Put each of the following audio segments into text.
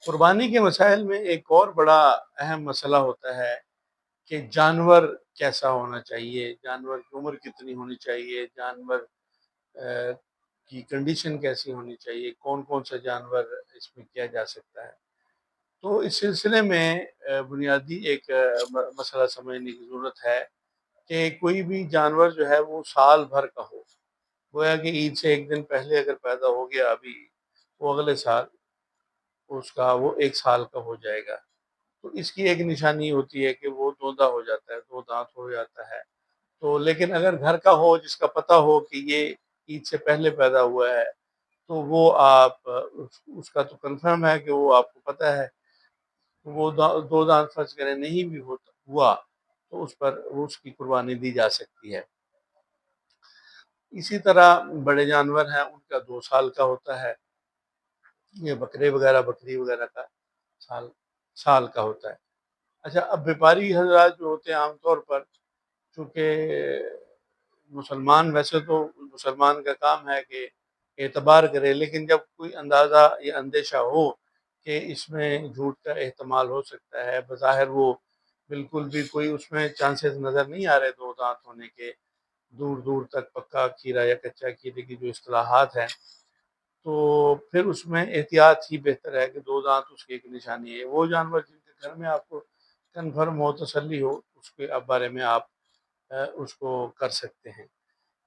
قربانی کے مسائل میں ایک اور بڑا اہم مسئلہ ہوتا ہے کہ جانور کیسا ہونا چاہیے، جانور کی عمر کتنی ہونی چاہیے، جانور آ، کی کنڈیشن کیسی ہونی چاہیے، کون کون سا جانور اس میں کیا جا سکتا ہے۔ تو اس سلسلے میں بنیادی ایک مسئلہ سمجھنے کی ضرورت ہے کہ کوئی بھی جانور جو ہے وہ سال بھر کا ہو، گویا کہ عید سے ایک دن پہلے اگر پیدا ہو گیا ابھی، وہ اگلے سال اس کا وہ ایک سال کا ہو جائے گا۔ تو اس کی ایک نشانی ہوتی ہے کہ وہ دوندا ہو جاتا ہے، دو دانت ہو جاتا ہے۔ تو لیکن اگر گھر کا ہو جس کا پتہ ہو کہ یہ عید سے پہلے پیدا ہوا ہے، تو وہ آپ اس کا تو کنفرم ہے کہ وہ آپ کو پتہ ہے، وہ دو دانت فرض کریں نہیں بھی ہوا تو اس پر اس کی قربانی دی جا سکتی ہے۔ اسی طرح بڑے جانور ہیں، ان کا 2 سال کا ہوتا ہے، یہ بکرے وغیرہ بکری وغیرہ کا سال سال کا ہوتا ہے۔ اچھا، اب بیپاری حضرات جو ہوتے ہیں عام طور پر، چونکہ مسلمان ویسے تو مسلمان کا کام ہے کہ اعتبار کرے، لیکن جب کوئی اندازہ یا اندیشہ ہو کہ اس میں جھوٹ کا احتمال ہو سکتا ہے، بظاہر وہ بالکل بھی کوئی اس میں چانسز نظر نہیں آ رہے دو دانت ہونے کے، دور دور تک پکا کھیرا یا کچا کھیرے کی جو اصطلاحات ہیں، تو پھر اس میں احتیاط ہی بہتر ہے کہ دو دانت اس کی ایک نشانی ہے۔ وہ جانور جن کے گھر میں آپ کو کنفرم ہو، تسلی ہو، اس کے بارے میں آپ اس کو کر سکتے ہیں۔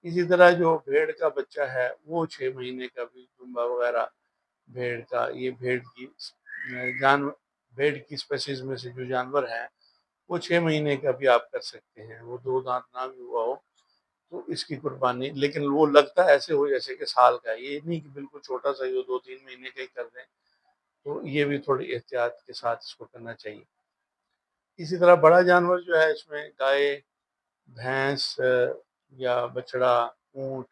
اسی طرح جو بھیڑ کا بچہ ہے وہ 6 مہینے کا بھی دمبا وغیرہ بھیڑ کا، یہ بھیڑ کی جانور بھیڑ کی اسپیسیز میں سے جو جانور ہیں وہ 6 مہینے کا بھی آپ کر سکتے ہیں، وہ دو دانت نہ بھی ہوا ہو تو اس کی قربانی، لیکن وہ لگتا ایسے ہو جیسے کہ سال کا ہے، یہ نہیں کہ بالکل چھوٹا سا ہی ہو، 2-3 مہینے کا ہی کر دیں، تو یہ بھی تھوڑی احتیاط کے ساتھ اس کو کرنا چاہیے۔ اسی طرح بڑا جانور جو ہے اس میں گائے، بھینس یا بچڑا، اونٹ،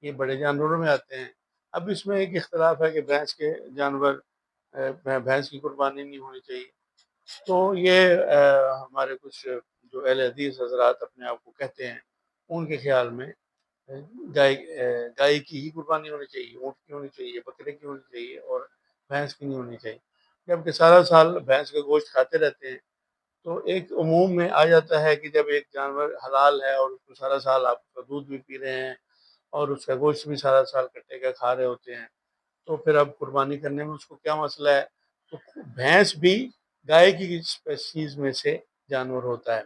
یہ بڑے جانوروں میں آتے ہیں۔ اب اس میں ایک اختلاف ہے کہ بھینس کے جانور بھینس کی قربانی نہیں ہونی چاہیے، تو یہ ہمارے کچھ جو اہل حدیث حضرات اپنے آپ کو کہتے ہیں، ان کے خیال میں گائے گائے کی ہی قربانی ہونی چاہیے، اونٹ کی ہونی چاہیے، بکرے کی ہونی چاہیے، اور بھینس کی نہیں ہونی چاہیے، جبکہ سارا سال بھینس کا گوشت کھاتے رہتے ہیں۔ تو ایک عموم میں آ جاتا ہے کہ جب ایک جانور حلال ہے اور اس کو سارا سال آپ اس کا دودھ بھی پی رہے ہیں اور اس کا گوشت بھی سارا سال کٹے کا کھا رہے ہوتے ہیں، تو پھر اب قربانی کرنے میں اس کو کیا مسئلہ ہے؟ تو بھینس بھی گائے کی اسپیسیز میں سے جانور ہوتا ہے،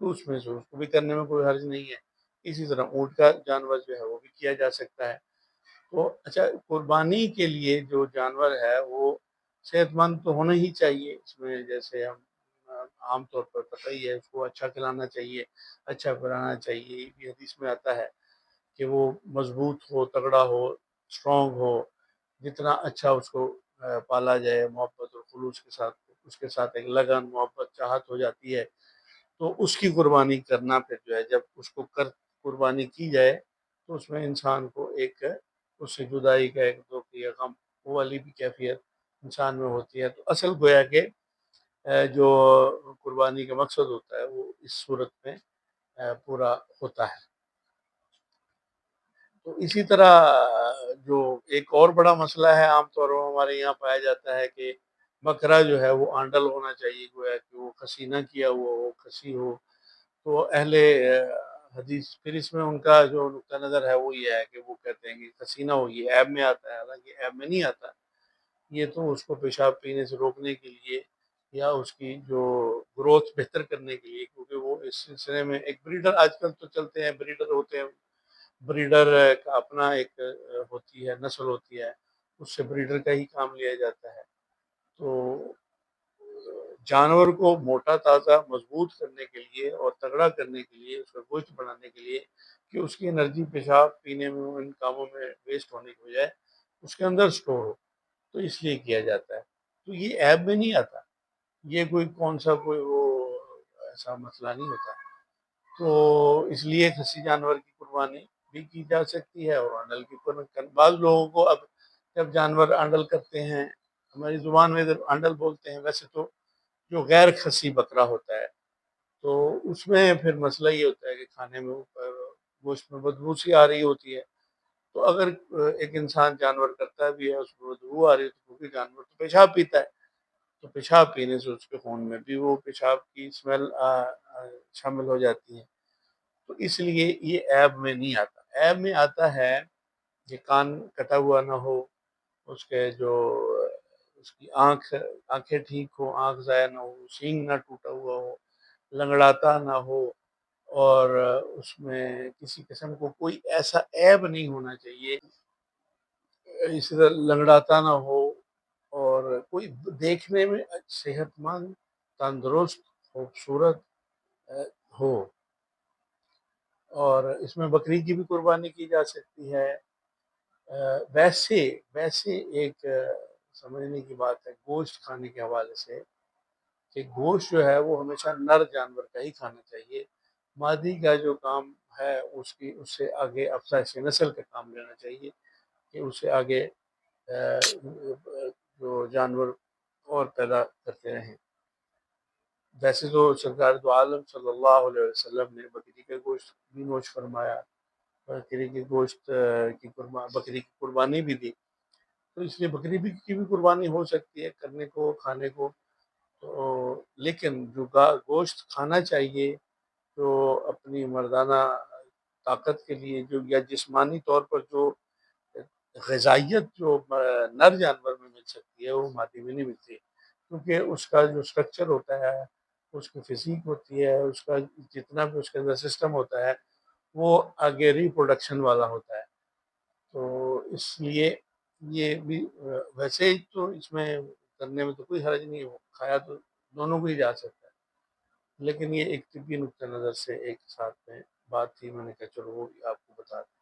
تو اس میں سے اس کو بھی کرنے میں کوئی حرج نہیں ہے۔ اسی طرح اونٹ کا جانور جو ہے وہ بھی کیا جا سکتا ہے۔ تو اچھا، قربانی کے لیے جو جانور ہے وہ صحت مند تو ہونا ہی چاہیے، اس میں جیسے ہم عام طور پر پتہ ہی ہے، اس کو اچھا کھلانا چاہیے، اچھا پلانا چاہیے، یہ بھی حدیث میں آتا ہے کہ وہ مضبوط ہو، تگڑا ہو، اسٹرانگ ہو، جتنا اچھا اس کو پالا جائے محبت اور خلوص کے ساتھ، اس کے ساتھ ایک لگن، محبت، چاہت ہو جاتی ہے، تو اس کی قربانی کرنا پھر جو ہے جب اس کو قربانی کی جائے تو اس میں انسان کو ایک اس سے جدائی کا ایک دکھ یا غم، وہ والی بھی کیفیت انسان میں ہوتی ہے۔ تو اصل گویا کہ جو قربانی کا مقصد ہوتا ہے وہ اس صورت میں پورا ہوتا ہے۔ تو اسی طرح جو ایک اور بڑا مسئلہ ہے عام طور پر ہمارے یہاں پایا جاتا ہے کہ بکرا جو ہے وہ آنڈل ہونا چاہیے، گویا کہ وہ کھسی نہ کیا ہوا ہو، کھسی ہو۔ تو اہل حدیث پھر اس میں ان کا جو نقطہ نظر ہے وہ یہ ہے کہ وہ کہتے ہیں کہ کھسی نہ ہو، یہ عیب میں آتا ہے، حالانکہ عیب میں نہیں آتا، یہ تو اس کو پیشاب پینے سے روکنے کے لیے یا اس کی جو گروتھ بہتر کرنے کے لیے، کیونکہ وہ اس سلسلے میں ایک بریڈر آج کل تو چلتے ہیں، بریڈر ہوتے ہیں، بریڈر کا اپنا ایک ہوتی ہے، نسل ہوتی ہے، اس سے بریڈر کا ہی کام لیا جاتا ہے۔ تو جانور کو موٹا تازہ مضبوط کرنے کے لیے اور تگڑا کرنے کے لیے، اس کا گوشت بنانے کے لیے کہ اس کی انرجی پیشاب پینے میں، ان کاموں میں ویسٹ ہونے کی بجائے اس کے اندر سٹور ہو، تو اس لیے کیا جاتا ہے۔ تو یہ عیب میں نہیں آتا، یہ کوئی کون سا کوئی وہ ایسا مسئلہ نہیں ہوتا۔ تو اس لیے کھسی جانور کی قربانی بھی کی جا سکتی ہے، اور انڈل کی قربانی، بعض لوگوں کو اب جب جانور انڈل کرتے ہیں، ہماری زبان میں ادھر انڈل بولتے ہیں، ویسے تو جو غیر کھسی بکرا ہوتا ہے تو اس میں پھر مسئلہ یہ ہوتا ہے کہ کھانے میں اوپر گوشت میں بدبو سی آ رہی ہوتی ہے، تو اگر ایک انسان جانور کرتا بھی ہے، اس میں بدبو آ رہی ہے، تو وہ بھی جانور تو پیشاب پیتا ہے، تو پیشاب پینے سے اس کے خون میں بھی وہ پیشاب کی اسمیل شامل ہو جاتی ہے۔ تو اس لیے یہ عیب میں نہیں آتا۔ عیب میں آتا ہے کہ کان کٹا ہوا نہ ہو، اس کے جو اس کی آنکھیں ٹھیک ہو، آنکھ ضائع نہ ہو، سینگ نہ ٹوٹا ہوا ہو، لنگڑاتا نہ ہو، اور اس میں کسی قسم کو کوئی ایسا عیب نہیں ہونا چاہیے، اس طرح لنگڑاتا نہ ہو، اور کوئی دیکھنے میں صحت مند، تندرست، خوبصورت ہو۔ اور اس میں بکری کی بھی قربانی کی جا سکتی ہے۔ ویسے ایک سمجھنے کی بات ہے گوشت کھانے کے حوالے سے، کہ گوشت جو ہے وہ ہمیشہ نر جانور کا ہی کھانا چاہیے۔ مادی کا جو کام ہے اس سے آگے افزائش نسل کا کام لینا چاہیے، کہ اس سے آگے جو جانور اور پیدا کرتے رہیں۔ ویسے تو سرکار دو عالم صلی اللہ علیہ وسلم نے بکری کا گوشت بھی نوش فرمایا، بکری کے گوشت بکری کی قربانی بھی دی، تو اس لیے بکری کی بھی قربانی ہو سکتی ہے کرنے کو، کھانے کو۔ تو لیکن جو گوشت کھانا چاہیے، جو اپنی مردانہ طاقت کے لیے جو یا جسمانی طور پر جو غذائیت جو نر جانور میں مل سکتی ہے وہ مادی میں نہیں ملتی، کیونکہ اس کا جو اسٹرکچر ہوتا ہے، اس کی فزیک ہوتی ہے، اس کا جتنا بھی اس کے اندر سسٹم ہوتا ہے وہ آگے ریپروڈکشن والا ہوتا ہے۔ تو اس لیے یہ بھی ویسے ہی تو اس میں کرنے میں تو کوئی حرج نہیں ہو، کھایا تو دونوں کو ہی جا سکتا ہے، لیکن یہ ایک طبی نقطہ نظر سے ایک ساتھ میں بات تھی، میں نے کہا چلو وہ بھی آپ کو بتا دیں۔